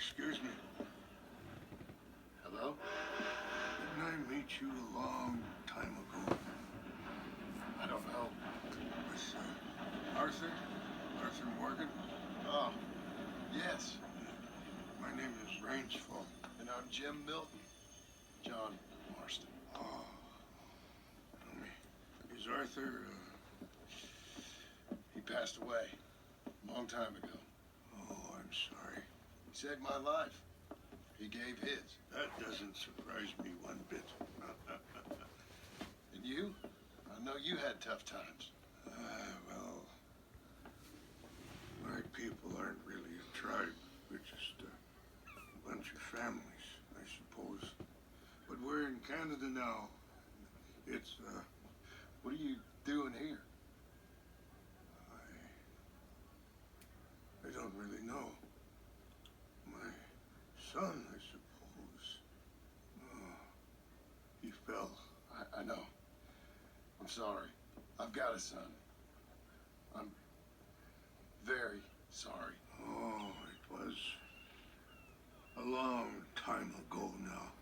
Excuse me. Hello? Didn't I meet you a long time ago? I don't know. With Arthur? Arthur Morgan? Oh, yes. My name is Rainsfall. And I'm Jim Milton. John Marston. Oh. Tell me, is Arthur, He passed away a long time ago. Oh, I'm sorry. He saved my life. He gave his. That doesn't surprise me one bit. And you? I know you had tough times. Well, my people aren't really a tribe. We're just a bunch of families, I suppose. But we're in Canada now. It's, What are you doing here? I don't really know. My son, I suppose. Oh, he fell. I know. I'm sorry. I've got a son. I'm very sorry. Oh, it was a long time ago now.